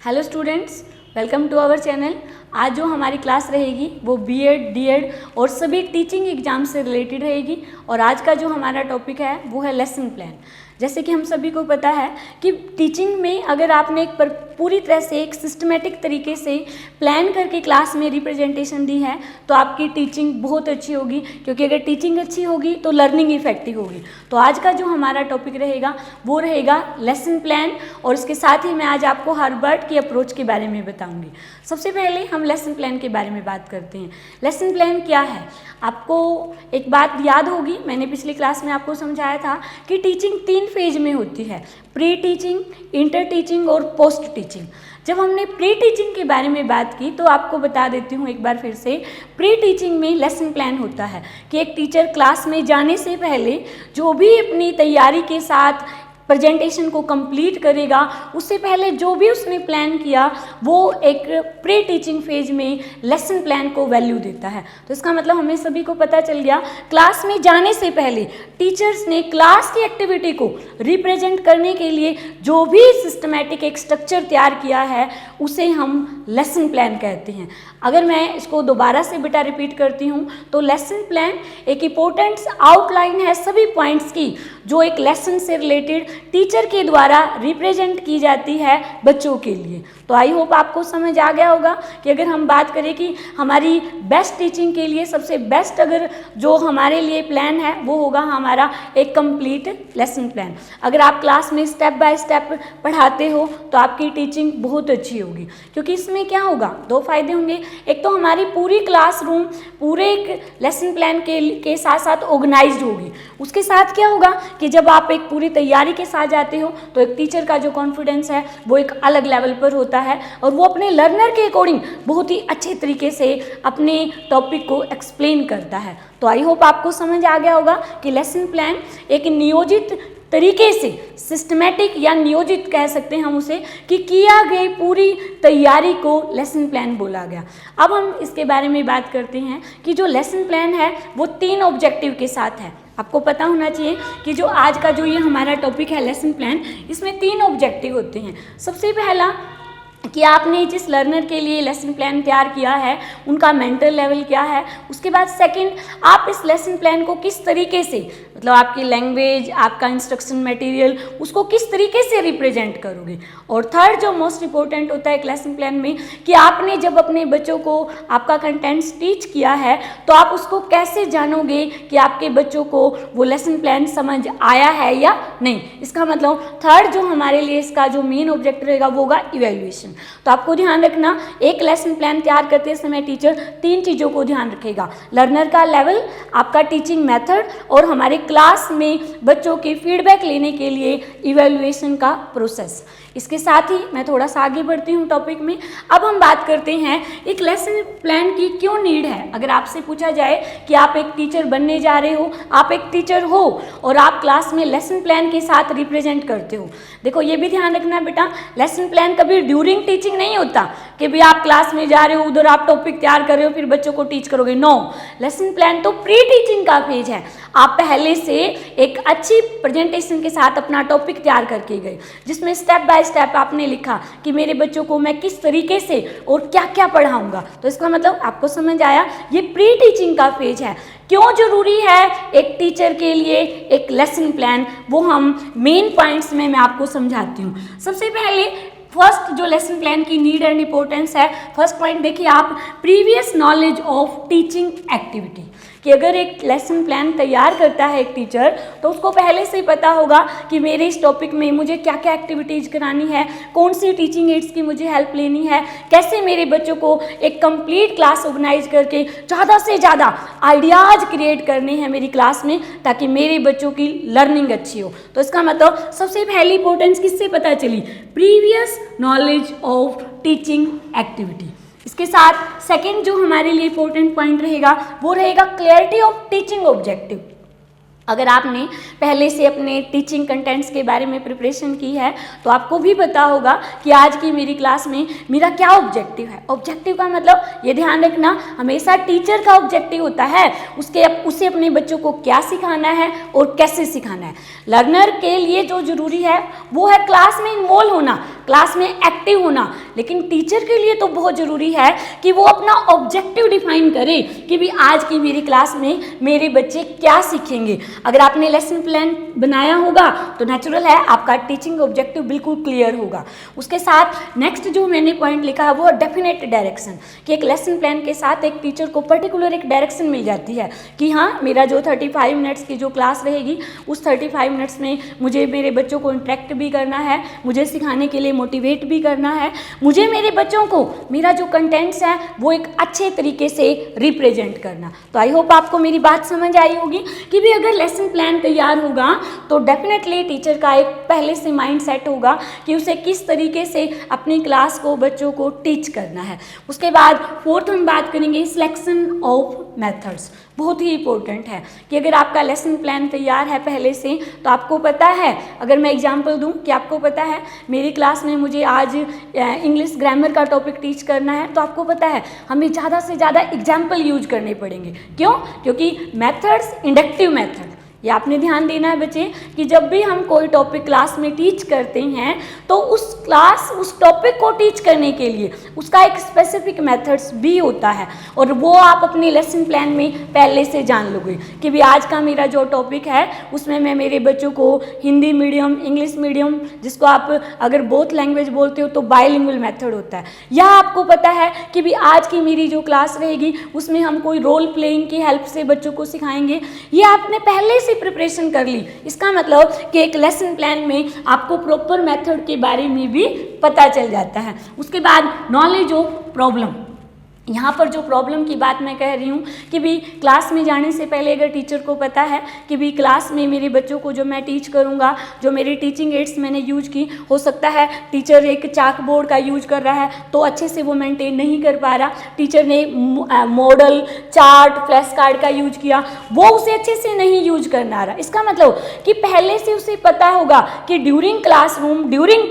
Hello students, welcome to our channel. आज जो हमारी क्लास रहेगी वो बीएड, डीएड और सभी टीचिंग एग्जाम से रिलेटेड रहेगी। और आज का जो हमारा टॉपिक है वो है लेसन प्लान। जैसे कि हम सभी को पता है कि टीचिंग में अगर आपने पूरी तरह से एक सिस्टमेटिक तरीके से प्लान करके क्लास में रिप्रेजेंटेशन दी है तो आपकी टीचिंग बहुत अच्छी होगी, क्योंकि अगर टीचिंग अच्छी होगी तो लर्निंग इफेक्टिव होगी। तो आज का जो हमारा टॉपिक रहेगा वो रहेगा लेसन प्लान, और इसके साथ ही मैं आज आपको हार्वर्ड की अप्रोच के बारे में बताऊंगी। सबसे पहले हम लेसन प्लान के बारे में बात करते हैं। लेसन प्लान क्या है? आपको एक बात याद होगी, मैंने पिछली क्लास में आपको समझाया था कि टीचिंग 3 फेज में होती है, प्री टीचिंग, इंटर टीचिंग और पोस्ट टीचिंग। जब हमने प्री टीचिंग के बारे में बात की तो आपको बता देती हूँ एक बार फिर से। प्री टीचिंग में लेसन प्लान होता है कि एक टीचर क्लास में जाने से पहले जो भी अपनी तैयारी के साथ प्रेजेंटेशन को कंप्लीट करेगा, उससे पहले जो भी उसने प्लान किया वो एक प्री टीचिंग फेज में लेसन प्लान को वैल्यू देता है। तो इसका मतलब हमें सभी को पता चल गया, क्लास में जाने से पहले टीचर्स ने क्लास की एक्टिविटी को रिप्रेजेंट करने के लिए जो भी सिस्टमैटिक एक स्ट्रक्चर तैयार किया है उसे हम लेसन प्लान कहते हैं। अगर मैं इसको दोबारा से बेटा रिपीट करती हूँ तो लेसन प्लान एक इम्पोर्टेंट आउटलाइन है सभी पॉइंट्स की, जो एक लेसन से रिलेटेड टीचर के द्वारा रिप्रेजेंट की जाती है बच्चों के लिए। तो आई होप आपको समझ आ गया होगा कि अगर हम बात करें कि हमारी बेस्ट टीचिंग के लिए सबसे बेस्ट अगर जो हमारे लिए प्लान है वो होगा हमारा एक कंप्लीट लेसन प्लान। अगर आप क्लास में स्टेप बाय स्टेप पढ़ाते हो तो आपकी टीचिंग बहुत अच्छी होगी, क्योंकि इसमें क्या होगा, 2 फायदे होंगे। एक तो हमारी पूरी क्लासरूम पूरे एक लेसन प्लान के साथ साथ ऑर्गेनाइज्ड होगी। उसके साथ क्या होगा कि जब आप एक पूरी तैयारी के साथ जाते हो तो एक टीचर का जो कॉन्फिडेंस है वो एक अलग लेवल पर होता है और वो अपने लर्नर के अकॉर्डिंग बहुत ही अच्छे तरीके से अपने टॉपिक को एक्सप्लेन करता है। तो आई होप आपको समझ आ गया होगा कि लेसन प्लान एक नियोजित तरीके से सिस्टमेटिक या नियोजित कह सकते हैं हम उसे, कि किया गई पूरी तैयारी को लेसन प्लान बोला गया। अब हम इसके बारे में बात करते हैं कि जो लेसन प्लान है वो 3 ऑब्जेक्टिव के साथ है। आपको पता होना चाहिए कि जो आज का जो ये हमारा टॉपिक है लेसन प्लान, इसमें 3 ऑब्जेक्टिव होते हैं। सबसे पहला कि आपने जिस लर्नर के लिए लेसन प्लान तैयार किया है उनका मेंटल लेवल क्या है। उसके बाद सेकंड, आप इस लेसन प्लान को किस तरीके से, मतलब आपकी लैंग्वेज, आपका इंस्ट्रक्शन मटेरियल, उसको किस तरीके से रिप्रेजेंट करोगे। और थर्ड जो मोस्ट इंपॉर्टेंट होता है एक लेसन प्लान में, कि आपने जब अपने बच्चों को आपका कंटेंट्स टीच किया है तो आप उसको कैसे जानोगे कि आपके बच्चों को वो लेसन प्लान समझ आया है या नहीं। इसका मतलब थर्ड जो हमारे लिए इसका जो मेन ऑब्जेक्टिव रहेगा वो होगा इवैल्यूएशन। तो आपको ध्यान रखना, एक लेसन प्लान तैयार करते समय टीचर 3 चीज़ों को ध्यान रखेगा, लर्नर का लेवल, आपका टीचिंग मेथड और हमारे क्लास में बच्चों के फीडबैक लेने के लिए इवैल्यूएशन का प्रोसेस। इसके साथ ही मैं थोड़ा सा आगे बढ़ती हूँ टॉपिक में। अब हम बात करते हैं एक लेसन प्लान की क्यों नीड है। अगर आपसे पूछा जाए कि आप एक टीचर बनने जा रहे हो, आप एक टीचर हो और आप क्लास में लेसन प्लान के साथ रिप्रेजेंट करते हो, देखो ये भी ध्यान रखना बेटा, लेसन प्लान कभी ड्यूरिंग टीचिंग नहीं होता कि भी आप क्लास में जा रहे हो, उधर आप टॉपिक तैयार कर रहे हो फिर बच्चों को टीच करोगे। नो, लेसन प्लान तो प्री टीचिंग का फेज है। आप पहले से एक अच्छी प्रेजेंटेशन के साथ अपना टॉपिक तैयार करके गए, जिसमें स्टेप बाय स्टेप आपने लिखा कि मेरे बच्चों को मैं किस तरीके से और क्या क्या पढ़ाऊंगा। तो इसका मतलब आपको समझ आया, ये प्री टीचिंग का फेज है। क्यों जरूरी है एक टीचर के लिए एक लेसन प्लान, वो हम मेन पॉइंट्स में मैं आपको समझाती हूँ। सबसे पहले फर्स्ट जो लेसन प्लान की नीड एंड इंपॉर्टेंस है, फर्स्ट पॉइंट देखिए आप, previous knowledge of teaching activity. कि अगर एक लेसन प्लान तैयार करता है एक टीचर तो उसको पहले से पता होगा कि मेरे इस टॉपिक में मुझे क्या क्या एक्टिविटीज़ करानी है, कौन सी टीचिंग एड्स की मुझे हेल्प लेनी है, कैसे मेरे बच्चों को एक कंप्लीट क्लास ऑर्गेनाइज करके ज़्यादा से ज़्यादा आइडियाज़ क्रिएट करने हैं मेरी क्लास में, ताकि मेरे बच्चों की लर्निंग अच्छी हो। तो इसका मतलब सबसे पहली इंपॉर्टेंस किससे पता चली, previous knowledge of teaching activity. इसके साथ सेकंड जो हमारे लिए इंपॉर्टेंट पॉइंट रहेगा वो रहेगा क्लैरिटी ऑफ टीचिंग ऑब्जेक्टिव। अगर आपने पहले से अपने टीचिंग कंटेंट्स के बारे में प्रिपरेशन की है तो आपको भी पता होगा कि आज की मेरी क्लास में मेरा क्या ऑब्जेक्टिव है। ऑब्जेक्टिव का मतलब ये ध्यान रखना, हमेशा टीचर का ऑब्जेक्टिव होता है उसे अपने बच्चों को क्या सिखाना है और कैसे सिखाना है। लर्नर के लिए जो जरूरी है वो है क्लास में इन्वॉल्व होना, क्लास में एक्टिव होना, लेकिन टीचर के लिए तो बहुत ज़रूरी है कि वो अपना ऑब्जेक्टिव डिफाइन करे कि भी आज की मेरी क्लास में मेरे बच्चे क्या सीखेंगे। अगर आपने लेसन प्लान बनाया होगा तो नेचुरल है आपका टीचिंग ऑब्जेक्टिव बिल्कुल क्लियर होगा। उसके साथ नेक्स्ट जो मैंने पॉइंट लिखा है वो डेफिनेट डायरेक्शन, कि एक लेसन प्लान के साथ एक टीचर को पर्टिकुलर एक डायरेक्शन मिल जाती है कि हाँ, मेरा जो 35 मिनट्स की जो क्लास रहेगी उस 35 मिनट्स में मुझे मेरे बच्चों को इंटरेक्ट भी करना है, मुझे सिखाने के लिए मोटिवेट भी करना है, मुझे मेरे बच्चों को मेरा जो कंटेंट्स है वो एक अच्छे तरीके से रिप्रेजेंट करना। तो आई होप आपको मेरी बात समझ आई होगी कि भी अगर लेसन प्लान तैयार होगा तो डेफिनेटली टीचर का एक पहले से माइंड सेट होगा कि उसे किस तरीके से अपनी क्लास को बच्चों को टीच करना है। उसके बाद फोर्थ हम बात करेंगे सिलेक्शन ऑफ मेथड्स। बहुत ही इंपॉर्टेंट है कि अगर आपका लेसन प्लान तैयार है पहले से तो आपको पता है, अगर मैं एग्जांपल दूं कि आपको पता है मेरी क्लास में मुझे आज इंग्लिश ग्रामर का टॉपिक टीच करना है, तो आपको पता है हमें ज़्यादा से ज़्यादा एग्जाम्पल यूज करने पड़ेंगे। क्यों? क्योंकि मेथड्स इंडक्टिव मेथड, ये आपने ध्यान देना है बच्चे कि जब भी हम कोई टॉपिक क्लास में टीच करते हैं तो उस टॉपिक को टीच करने के लिए उसका एक स्पेसिफिक मेथड्स भी होता है, और वो आप अपने लेसन प्लान में पहले से जान लोगे कि भी आज का मेरा जो टॉपिक है उसमें मैं मेरे बच्चों को हिंदी मीडियम, इंग्लिश मीडियम, जिसको आप अगर बोथ लैंग्वेज बोलते हो तो बाइलिंगुअल मेथड होता है, या आपको पता है कि भी आज की मेरी जो क्लास रहेगी उसमें हम कोई रोल प्लेइंग की हेल्प से बच्चों को सिखाएंगे। ये आपने पहले से प्रिपरेशन कर ली। इसका मतलब कि एक लेसन प्लान में आपको प्रॉपर मेथड के बारे में भी पता चल जाता है। उसके बाद नॉलेज ऑफ प्रॉब्लम, यहाँ पर जो प्रॉब्लम की बात मैं कह रही हूँ कि भी क्लास में जाने से पहले अगर टीचर को पता है कि भी क्लास में मेरे बच्चों को जो मैं टीच करूँगा, जो मेरी टीचिंग एड्स मैंने यूज की, हो सकता है टीचर एक चाक बोर्ड का यूज कर रहा है तो अच्छे से वो मेंटेन नहीं कर पा रहा, टीचर ने मॉडल, चार्ट, फ्लैश कार्ड का यूज किया, वो उसे अच्छे से नहीं यूज करना आ रहा। इसका मतलब कि पहले से उसे पता होगा कि ड्यूरिंग क्लासरूम, ड्यूरिंग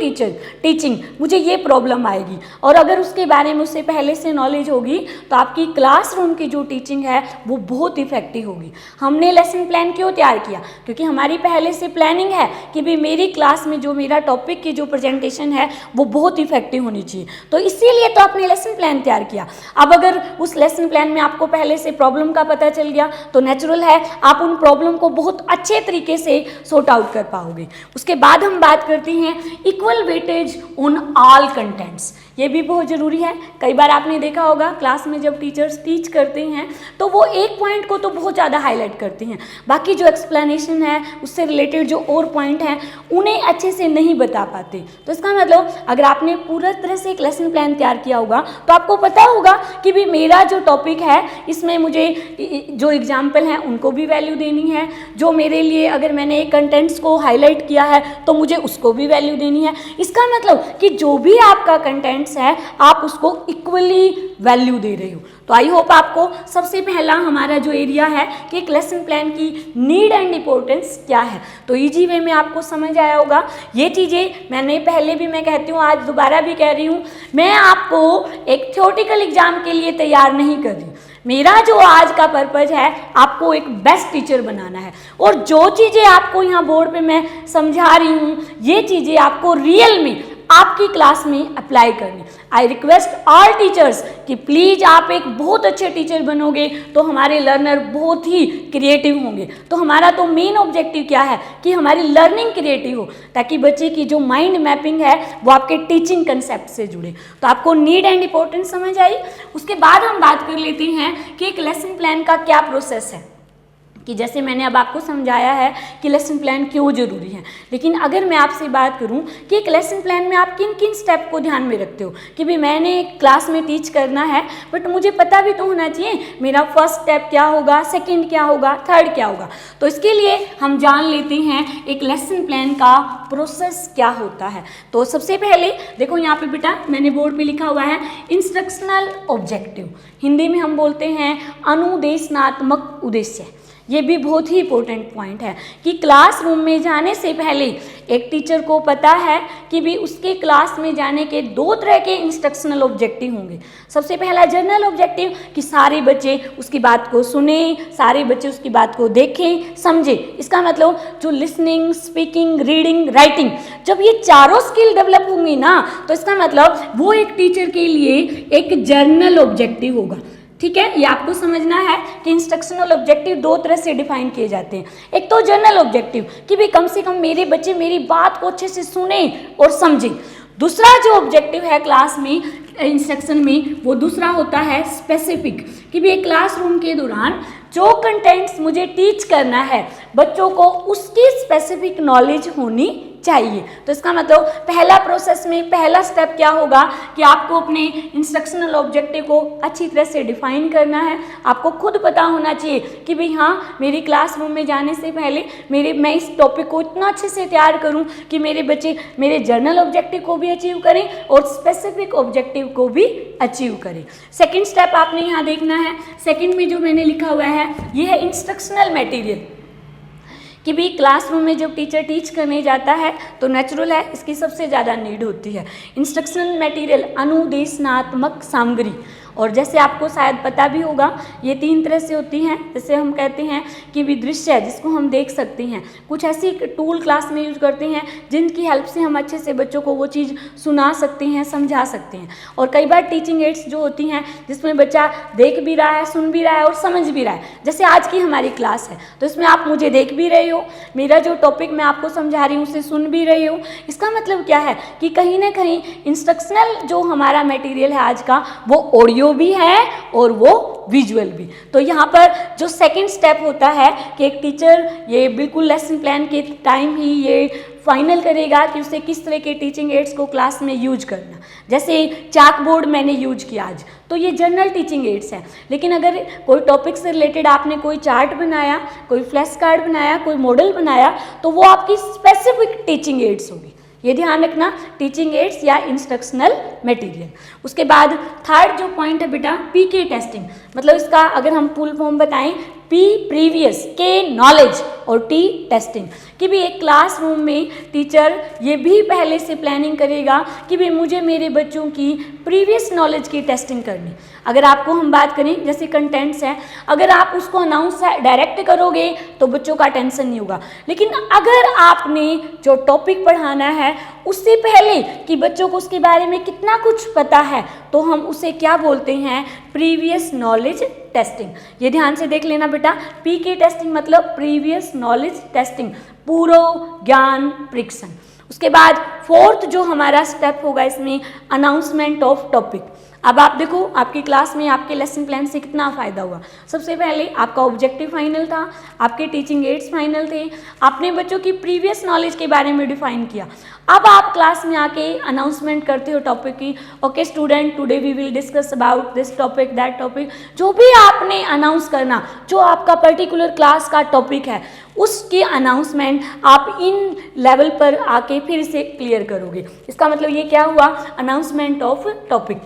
टीचिंग मुझे ये प्रॉब्लम आएगी, और अगर उसके बारे में उसे पहले से नॉलेज होगी तो आपकी क्लासरूम की जो टीचिंग है वो बहुत इफेक्टिव होगी। हमने लेसन प्लान क्यों तैयार किया? क्योंकि हमारी पहले से प्लानिंग है कि भी मेरी क्लास में जो मेरा टॉपिक की जो प्रेजेंटेशन है वो बहुत इफेक्टिव होनी चाहिए, तो इसीलिए तो आपने लेसन प्लान तैयार किया। अब अगर उस लेसन प्लान में आपको पहले से प्रॉब्लम का पता चल गया तो नेचुरल है आप उन प्रॉब्लम को बहुत अच्छे तरीके से सॉर्ट आउट कर पाओगे। उसके बाद हम बात करते हैं equal weightage on all contents. ये भी बहुत ज़रूरी है। कई बार आपने देखा होगा क्लास में जब टीचर्स टीच करते हैं तो वो एक पॉइंट को तो बहुत ज़्यादा हाईलाइट करते हैं, बाकी जो एक्सप्लेनेशन है उससे रिलेटेड जो और पॉइंट हैं उन्हें अच्छे से नहीं बता पाते। तो इसका मतलब अगर आपने पूरा तरह से एक लेसन प्लान तैयार किया होगा तो आपको पता होगा कि भी मेरा जो टॉपिक है इसमें मुझे जो एग्जाम्पल हैं उनको भी वैल्यू देनी है, जो मेरे लिए अगर मैंने एक कंटेंट्स को हाईलाइट किया है तो मुझे उसको भी वैल्यू देनी है। इसका मतलब कि जो भी आपका कंटेंट है आप उसको इक्वली वैल्यू दे रहे हो। तो आई होप आपको सबसे पहला हमारा जो एरिया है कि एक लेसन प्लान की नीड एंड इंपॉर्टेंस क्या है, तो इजी वे में आपको समझ आया होगा। ये चीज़ें मैंने पहले भी मैं कहती हूँ, आज दोबारा भी कह रही हूँ, मैं आपको एक थ्योरेटिकल एग्जाम के लिए तैयार नहीं कर रही। मेरा जो आज का पर्पज है आपको एक बेस्ट टीचर बनाना है, और जो चीज़ें आपको यहाँ बोर्ड पे मैं समझा रही हूँ ये चीज़ें आपको रियल में आपकी क्लास में अप्लाई करनी। आई रिक्वेस्ट ऑल टीचर्स कि प्लीज़ आप एक बहुत अच्छे टीचर बनोगे तो हमारे लर्नर बहुत ही क्रिएटिव होंगे। तो हमारा तो मेन ऑब्जेक्टिव क्या है कि हमारी लर्निंग क्रिएटिव हो, ताकि बच्चे की जो माइंड मैपिंग है वो आपके टीचिंग कंसेप्ट से जुड़े। तो आपको नीड एंड इंपॉर्टेंस समझ आई। उसके बाद हम बात कर लेते हैं कि एक लेसन प्लान का क्या प्रोसेस है, कि जैसे मैंने अब आपको समझाया है कि लेसन प्लान क्यों ज़रूरी है, लेकिन अगर मैं आपसे बात करूं कि एक लेसन प्लान में आप किन किन स्टेप को ध्यान में रखते हो कि भाई मैंने क्लास में टीच करना है बट मुझे पता भी तो होना चाहिए मेरा फर्स्ट स्टेप क्या होगा, सेकंड क्या होगा, थर्ड क्या होगा। तो इसके लिए हम जान लेते हैं एक लेसन प्लान का प्रोसेस क्या होता है। तो सबसे पहले देखो यहाँ पे बेटा मैंने बोर्ड पे लिखा हुआ है इंस्ट्रक्शनल ऑब्जेक्टिव, हिंदी में हम बोलते हैं अनुदेशनात्मक उद्देश्य। ये भी बहुत ही इंपॉर्टेंट पॉइंट है कि क्लासरूम में जाने से पहले एक टीचर को पता है कि भी उसके क्लास में जाने के 2 तरह के इंस्ट्रक्शनल ऑब्जेक्टिव होंगे। सबसे पहला जनरल ऑब्जेक्टिव कि सारे बच्चे उसकी बात को सुने, सारे बच्चे उसकी बात को देखें, समझे। इसका मतलब जो लिसनिंग, स्पीकिंग, रीडिंग, राइटिंग, जब ये चारों स्किल डेवलप होंगी ना, तो इसका मतलब वो एक टीचर के लिए एक जनरल ऑब्जेक्टिव होगा। ठीक है, ये आपको समझना है कि इंस्ट्रक्शनल ऑब्जेक्टिव 2 तरह से डिफाइन किए जाते हैं। एक तो जनरल ऑब्जेक्टिव कि भी कम से कम मेरे बच्चे मेरी बात को अच्छे से सुने और समझें। दूसरा जो ऑब्जेक्टिव है क्लास में, इंस्ट्रक्शन में, वो दूसरा होता है स्पेसिफिक कि भी एक क्लासरूम के दौरान जो कंटेंट्स मुझे टीच करना है बच्चों को उसकी स्पेसिफिक नॉलेज होनी चाहिए। तो इसका मतलब पहला प्रोसेस में पहला स्टेप क्या होगा कि आपको अपने इंस्ट्रक्शनल ऑब्जेक्टिव को अच्छी तरह से डिफाइन करना है। आपको खुद पता होना चाहिए कि भाई हाँ, मेरी क्लासरूम में जाने से पहले मैं इस टॉपिक को इतना अच्छे से तैयार करूं कि मेरे बच्चे मेरे जर्नल ऑब्जेक्टिव को भी अचीव करें और स्पेसिफिक ऑब्जेक्टिव को भी अचीव करें। सेकेंड स्टेप आपने यहाँ देखना है, सेकेंड में जो मैंने लिखा हुआ है ये है इंस्ट्रक्शनल मटेरियल कि भी क्लासरूम में जब टीचर टीच करने जाता है तो नेचुरल है इसकी सबसे ज़्यादा नीड होती है इंस्ट्रक्शनल मटेरियल, अनुदेशनात्मक सामग्री। और जैसे आपको शायद पता भी होगा ये 3 तरह से होती हैं। जैसे हम कहते हैं कि भी दृश्य जिसको हम देख सकते हैं, कुछ ऐसी टूल क्लास में यूज करते हैं जिनकी हेल्प से हम अच्छे से बच्चों को वो चीज़ सुना सकते हैं, समझा सकते हैं। और कई बार टीचिंग एड्स जो होती हैं जिसमें बच्चा देख भी रहा है, सुन भी रहा है और समझ भी रहा है। जैसे आज की हमारी क्लास है तो इसमें आप मुझे देख भी रहे हो, मेरा जो टॉपिक मैं आपको समझा रही हूँ उसे सुन भी रहे हो। इसका मतलब क्या है कि कहीं ना कहीं इंस्ट्रक्शनल जो हमारा मटेरियल है आज का वो ऑडियो भी है और वो विजुअल भी। तो यहाँ पर जो सेकंड स्टेप होता है कि एक टीचर ये बिल्कुल लेसन प्लान के टाइम ही ये फाइनल करेगा कि उसे किस तरह के टीचिंग एड्स को क्लास में यूज करना। जैसे चाक बोर्ड मैंने यूज किया आज, तो ये जनरल टीचिंग एड्स है। लेकिन अगर कोई टॉपिक से रिलेटेड आपने कोई चार्ट बनाया, कोई फ्लैश कार्ड बनाया, कोई मॉडल बनाया, तो वो आपकी स्पेसिफिक टीचिंग एड्स होगी। ये ध्यान रखना, टीचिंग एड्स या इंस्ट्रक्शनल मटेरियल। उसके बाद थर्ड जो पॉइंट है बेटा पीके टेस्टिंग, मतलब इसका अगर हम फुल फॉर्म बताएं, पी प्रीवियस, के नॉलेज और टी टेस्टिंग। कि भी एक क्लासरूम में टीचर ये भी पहले से प्लानिंग करेगा कि भी मुझे मेरे बच्चों की प्रीवियस नॉलेज की टेस्टिंग करनी। अगर आपको हम बात करें जैसे कंटेंट्स हैं, अगर आप उसको अनाउंस डायरेक्ट करोगे तो बच्चों का टेंशन नहीं होगा। लेकिन अगर आपने जो टॉपिक पढ़ाना है उससे पहले कि बच्चों को उसके बारे में कितना कुछ पता है, तो हम उसे क्या बोलते हैं, प्रीवियस नॉलेज टेस्टिंग। ये ध्यान से देख लेना बेटा, पीके टेस्टिंग मतलब प्रीवियस नॉलेज टेस्टिंग, पूर्व ज्ञान परीक्षण। उसके बाद फोर्थ जो हमारा स्टेप होगा इसमें अनाउंसमेंट ऑफ टॉपिक। अब आप देखो आपकी क्लास में आपके लेसन प्लान से कितना फ़ायदा हुआ। सबसे पहले आपका ऑब्जेक्टिव फाइनल था, आपके टीचिंग एड्स फाइनल थे, आपने बच्चों की प्रीवियस नॉलेज के बारे में डिफाइन किया। अब आप क्लास में आके अनाउंसमेंट करते हो टॉपिक की, okay student today we will discuss about this topic that topic. जो भी आपने अनाउंस करना, जो आपका पर्टिकुलर क्लास का टॉपिक है उसकी अनाउंसमेंट आप इन लेवल पर आके फिर से क्लियर करोगे। इसका मतलब ये क्या हुआ, अनाउंसमेंट ऑफ टॉपिक।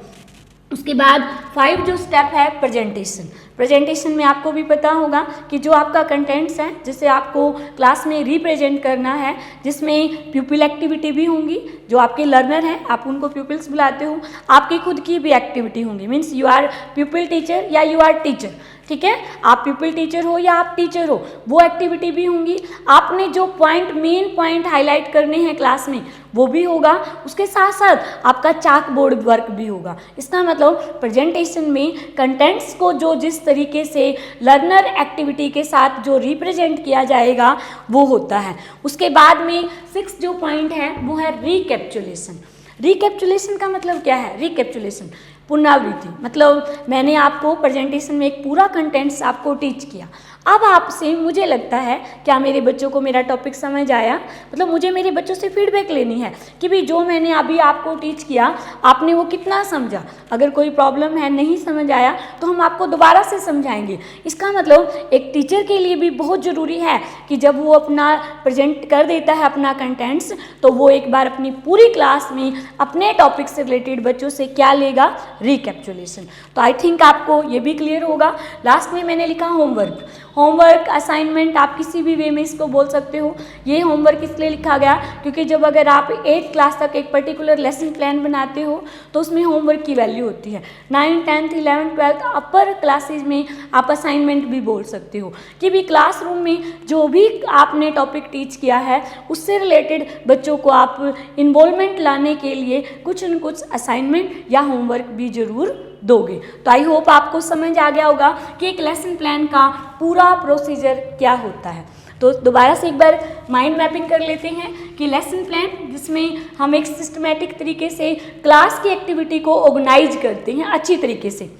उसके बाद 5 जो स्टेप है प्रेजेंटेशन। प्रेजेंटेशन में आपको भी पता होगा कि जो आपका कंटेंट्स हैं जिसे आपको क्लास में रिप्रेजेंट करना है, जिसमें प्यूपिल एक्टिविटी भी होंगी, जो आपके लर्नर हैं आप उनको प्यूपिल्स बुलाते हो, आपकी खुद की भी एक्टिविटी होंगी, means you are pupil teacher या यू आर टीचर। ठीक है, आप प्यूपिल टीचर हो या आप टीचर हो, वो एक्टिविटी भी होंगी। आपने जो पॉइंट, मेन पॉइंट हाईलाइट करने हैं क्लास में वो भी होगा। उसके साथ साथ आपका चाक बोर्ड वर्क भी होगा। इसका मतलब प्रेजेंटेशन में कंटेंट्स को जो जिस तरीके से लर्नर एक्टिविटी के साथ जो रिप्रेजेंट किया जाएगा वो होता है। उसके बाद में 6 जो पॉइंट है वो है रिकैप्चुलेशन। रिकैप्चुलेशन का मतलब क्या है, रिकैप्चुलेशन पुनरावृत्ति। मतलब मैंने आपको प्रेजेंटेशन में एक पूरा कंटेंट्स आपको टीच किया, अब आपसे मुझे लगता है क्या मेरे बच्चों को मेरा टॉपिक समझ आया, मतलब मुझे मेरे बच्चों से फीडबैक लेनी है कि भाई जो मैंने अभी आपको टीच किया आपने वो कितना समझा। अगर कोई प्रॉब्लम है, नहीं समझ आया, तो हम आपको दोबारा से समझाएंगे। इसका मतलब एक टीचर के लिए भी बहुत ज़रूरी है कि जब वो अपना प्रेजेंट कर देता है अपना कंटेंट्स, तो वो एक बार अपनी पूरी क्लास में अपने टॉपिक से रिलेटेड बच्चों से क्या लेगा, रिकैप्चुलेशन। तो आई थिंक आपको ये भी क्लियर होगा। लास्ट में मैंने लिखा होमवर्क। होमवर्क असाइनमेंट आप किसी भी वे में इसको बोल सकते हो। ये होमवर्क इसलिए लिखा गया क्योंकि जब अगर आप 8th क्लास तक एक पर्टिकुलर लेसन प्लान बनाते हो तो उसमें होमवर्क की वैल्यू होती है। 9th 10th 11th 12th अपर क्लासेज में आप असाइनमेंट भी बोल सकते हो कि भी क्लासरूम में जो भी आपने टॉपिक टीच किया है उससे रिलेटेड बच्चों को आप इन्वॉल्वमेंट लाने के लिए कुछ न कुछ असाइनमेंट या होमवर्क भी जरूर दोगे। तो आई होप आपको समझ आ गया होगा कि एक लेसन प्लान का पूरा प्रोसीजर क्या होता है। तो दोबारा से एक बार माइंड मैपिंग कर लेते हैं कि लेसन प्लान जिसमें हम एक सिस्टमेटिक तरीके से क्लास की एक्टिविटी को ऑर्गेनाइज करते हैं अच्छी तरीके से।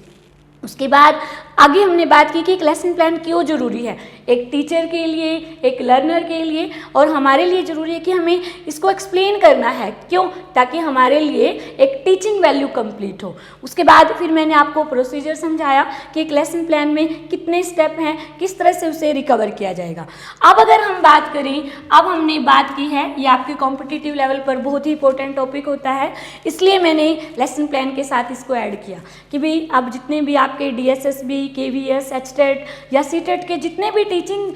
उसके बाद आगे हमने बात की कि एक लेसन प्लान क्यों ज़रूरी है, एक टीचर के लिए, एक लर्नर के लिए और हमारे लिए ज़रूरी है कि हमें इसको एक्सप्लेन करना है। क्यों? ताकि हमारे लिए एक टीचिंग वैल्यू कंप्लीट हो। उसके बाद फिर मैंने आपको प्रोसीजर समझाया कि एक लेसन प्लान में कितने स्टेप हैं, किस तरह से उसे रिकवर किया जाएगा। अब अगर हम बात करें, अब हमने बात की है, ये आपके कॉम्पिटिटिव लेवल पर बहुत ही इंपॉर्टेंट टॉपिक होता है, इसलिए मैंने लेसन प्लान के साथ इसको ऐड किया कि भाई अब जितने भी आपके DSSB, KVS, HTET या CTET के जितने भी टीचिंग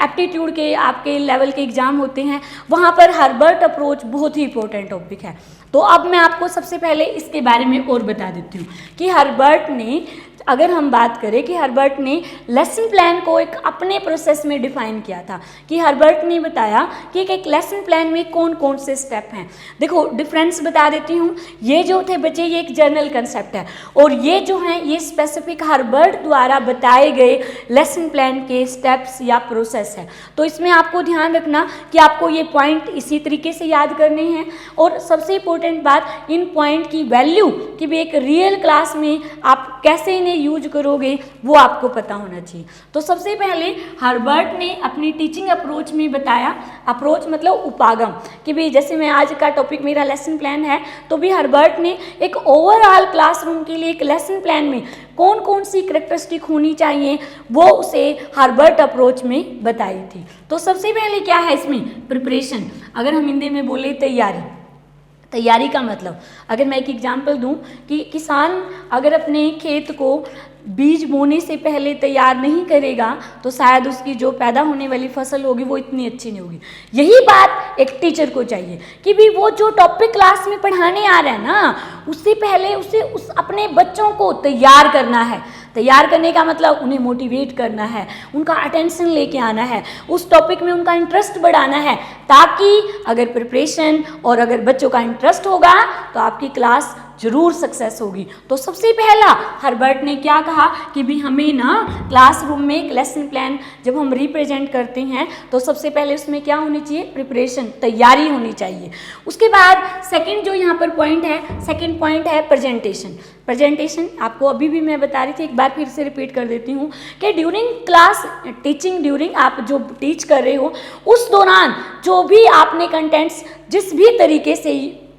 एप्टीट्यूड के आपके लेवल के एग्जाम होते हैं वहाँ पर हर्बर्ट अप्रोच बहुत ही इंपॉर्टेंट टॉपिक है। तो अब मैं आपको सबसे पहले इसके बारे में और बता देती हूँ कि हर्बर्ट ने, अगर हम बात करें कि हर्बर्ट ने लेसन प्लान को एक अपने प्रोसेस में डिफाइन किया था कि हर्बर्ट ने बताया कि एक लेसन प्लान में कौन कौन से स्टेप हैं। देखो डिफरेंस बता देती हूँ, ये जो थे बच्चे ये एक जनरल कंसेप्ट है और ये जो हैं ये स्पेसिफिक हर्बर्ट द्वारा बताए गए लेसन प्लान के स्टेप्स या प्रोसेस है। तो इसमें आपको ध्यान रखना कि आपको ये पॉइंट इसी तरीके से याद करने हैं और सबसे इंपॉर्टेंट बात इन पॉइंट की वैल्यू कि भी एक रियल क्लास में आप कैसे इन्हें यूज करोगे वो आपको पता होना चाहिए। तो सबसे पहले हर्बर्ट ने अपनी टीचिंग अप्रोच में बताया, अप्रोच मतलब उपागम, कि भाई जैसे मैं आज का टॉपिक मेरा लेसन प्लान है तो भी हर्बर्ट ने एक ओवरऑल क्लासरूम के लिए एक लेसन प्लान में कौन कौन सी कैरेक्टरिस्टिक होनी चाहिए वो उसे हर्बर्ट अप्रोच में बताई थी। तो सबसे पहले क्या है इसमें प्रिपरेशन, अगर हम हिंदी में बोले तैयारी। तैयारी का मतलब अगर मैं एक एग्जांपल दूं कि किसान अगर अपने खेत को बीज बोने से पहले तैयार नहीं करेगा तो शायद उसकी जो पैदा होने वाली फसल होगी वो इतनी अच्छी नहीं होगी। यही बात एक टीचर को चाहिए कि भी वो जो टॉपिक क्लास में पढ़ाने आ रहा है ना उससे पहले उसे उस अपने बच्चों को तैयार करना है। तैयार करने का मतलब उन्हें मोटिवेट करना है, उनका अटेंशन लेके आना है, उस टॉपिक में उनका इंटरेस्ट बढ़ाना है, ताकि अगर प्रिपरेशन और अगर बच्चों का इंटरेस्ट होगा तो आपकी क्लास जरूर सक्सेस होगी। तो सबसे पहला हर्बर्ट ने क्या कहा कि भी हमें ना क्लासरूम में एक लेसन प्लान जब हम रिप्रेजेंट करते हैं तो सबसे पहले उसमें क्या होनी चाहिए, प्रिपरेशन, तैयारी होनी चाहिए। उसके बाद सेकंड जो यहाँ पर पॉइंट है, सेकंड पॉइंट है प्रेजेंटेशन। प्रेजेंटेशन आपको अभी भी मैं बता रही थी, एक बार फिर से रिपीट कर देती हूँ कि ड्यूरिंग क्लास टीचिंग, ड्यूरिंग आप जो टीच कर रहे हो उस दौरान जो भी आपने कंटेंट्स जिस भी तरीके से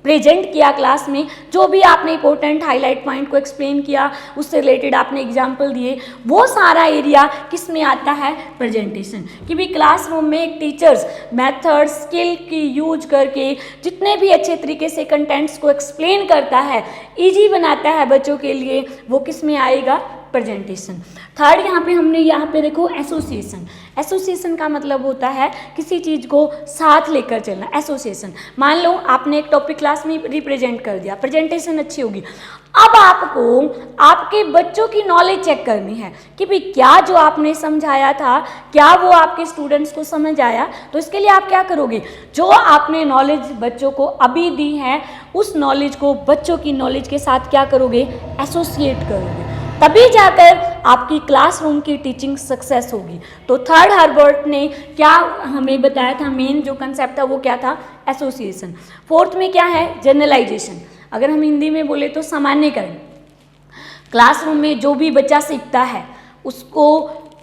प्रेजेंट किया क्लास में, जो भी आपने इंपॉर्टेंट हाईलाइट पॉइंट को एक्सप्लेन किया, उससे रिलेटेड आपने एग्जाम्पल दिए, वो सारा एरिया किस में आता है, प्रेजेंटेशन। कि भी क्लासरूम में एक टीचर्स मेथड स्किल की यूज करके जितने भी अच्छे तरीके से कंटेंट्स को एक्सप्लेन करता है, इजी बनाता है बच्चों के लिए, वो किस में आएगा, प्रेजेंटेशन। थर्ड यहाँ पे देखो एसोसिएशन। एसोसिएशन का मतलब होता है किसी चीज़ को साथ लेकर चलना, एसोसिएशन। मान लो आपने एक टॉपिक क्लास में रिप्रेजेंट कर दिया, प्रेजेंटेशन अच्छी होगी, अब आपको आपके बच्चों की नॉलेज चेक करनी है कि भाई क्या जो आपने समझाया था क्या वो आपके स्टूडेंट्स को समझ आया। तो इसके लिए आप क्या करोगे, जो आपने नॉलेज बच्चों को अभी दी है उस नॉलेज को बच्चों की नॉलेज के साथ क्या करोगे, एसोसिएट करोगे, तभी जाकर आपकी क्लासरूम की टीचिंग सक्सेस होगी। तो थर्ड हर्बर्ट ने क्या हमें बताया था, मेन जो कंसेप्ट था वो क्या था, एसोसिएशन। फोर्थ में क्या है, जनरलाइजेशन। अगर हम हिंदी में बोले तो सामान्यकरण। क्लासरूम में जो भी बच्चा सीखता है उसको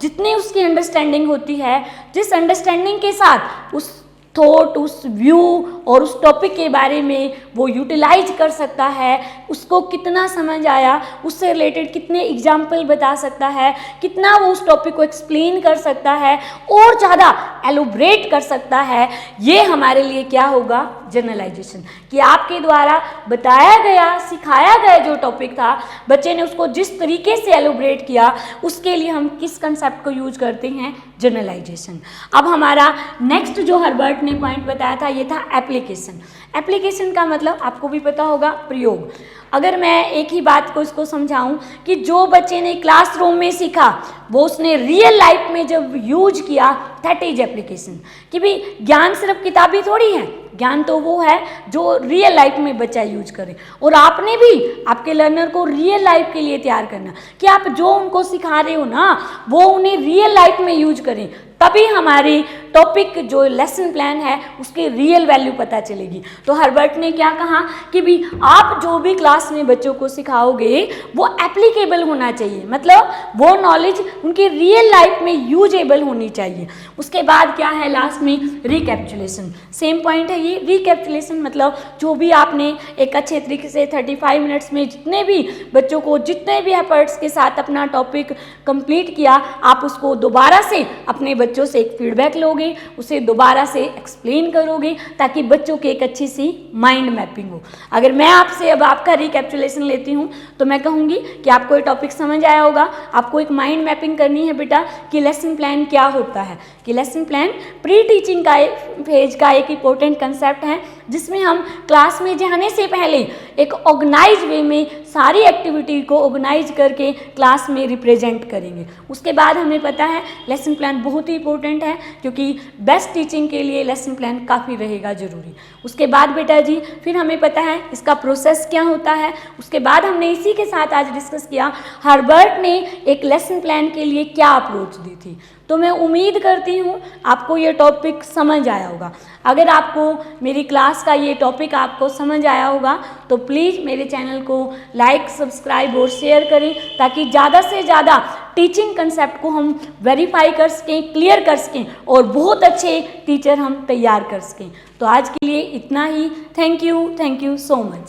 जितनी उसकी अंडरस्टैंडिंग होती है, जिस अंडरस्टैंडिंग के साथ उस थॉट, उस व्यू और उस टॉपिक के बारे में वो यूटिलाइज कर सकता है, उसको कितना समझ आया, उससे रिलेटेड कितने एग्जाम्पल बता सकता है, कितना वो उस टॉपिक को एक्सप्लेन कर सकता है और ज़्यादा एलोब्रेट कर सकता है, ये हमारे लिए क्या होगा, जनरलाइजेशन, कि आपके द्वारा बताया गया सिखाया गया जो टॉपिक था बच्चे ने उसको जिस तरीके से एलोब्रेट किया उसके लिए हम किस कंसेप्ट को यूज करते हैं, जनरलाइजेशन। अब हमारा नेक्स्ट जो हर्बर्ट ने पॉइंट बताया था ये था एप्लीकेशन। एप्लीकेशन का मतलब आपको भी पता होगा, प्रयोग। अगर मैं एक ही बात को इसको समझाऊं कि जो बच्चे ने क्लासरूम में सीखा वो उसने रियल लाइफ में जब यूज किया, दैट इज एप्लीकेशन। कि भाई ज्ञान सिर्फ किताबी थोड़ी है, ज्ञान तो वो है जो रियल लाइफ में बच्चा यूज करे। और आपने भी आपके लर्नर को रियल लाइफ के लिए तैयार करना कि आप जो उनको सिखा रहे हो ना वो उन्हें रियल लाइफ में यूज करें, तभी हमारी टॉपिक जो लेसन प्लान है उसकी रियल वैल्यू पता चलेगी। तो हर्बर्ट ने क्या कहा कि भी आप जो भी क्लास में बच्चों को सिखाओगे वो एप्लीकेबल होना चाहिए, मतलब वो नॉलेज उनकी रियल लाइफ में यूजेबल होनी चाहिए। उसके बाद क्या है लास्ट में, रिकैप्चुलेशन। सेम पॉइंट है ये, रिकैप्चुलेशन मतलब जो भी आपने एक अच्छे तरीके से 35 मिनट्स में जितने भी बच्चों को जितने भी एफर्ट्स के साथ अपना टॉपिक कंप्लीट किया, आप उसको दोबारा से अपने बच्चों से एक फीडबैक लोगे, उसे दोबारा से एक्सप्लेन करोगे ताकि बच्चों की एक अच्छी सी माइंड मैपिंग हो। अगर मैं आपसे अब आपका रिकैप्चुलेशन लेती हूँ तो मैं कहूँगी कि आपको ये टॉपिक समझ आया होगा, आपको एक माइंड मैपिंग करनी है बेटा कि लेसन प्लान क्या होता है। कि लेसन प्लान प्री टीचिंग का फेज का एक इंपॉर्टेंट कंसेप्ट है जिसमें हम क्लास में जाने से पहले एक ऑर्गेनाइज वे में सारी एक्टिविटी को ऑर्गेनाइज करके क्लास में रिप्रेजेंट करेंगे। उसके बाद हमें पता है लेसन प्लान बहुत ही इंपॉर्टेंट है क्योंकि बेस्ट टीचिंग के लिए लेसन प्लान काफ़ी रहेगा ज़रूरी। उसके बाद बेटा जी फिर हमें पता है इसका प्रोसेस क्या होता है। उसके बाद हमने इसी के साथ आज डिस्कस किया हर्बर्ट ने एक लेसन प्लान के लिए क्या अप्रोच दी थी। तो मैं उम्मीद करती हूँ आपको ये टॉपिक समझ आया होगा। अगर आपको मेरी क्लास का ये टॉपिक आपको समझ आया होगा तो प्लीज़ मेरे चैनल को लाइक, सब्सक्राइब और शेयर करें ताकि ज़्यादा से ज़्यादा टीचिंग कंसेप्ट को हम वेरीफाई कर सकें, क्लियर कर सकें और बहुत अच्छे टीचर हम तैयार कर सकें। तो आज के लिए इतना ही। Thank you so much.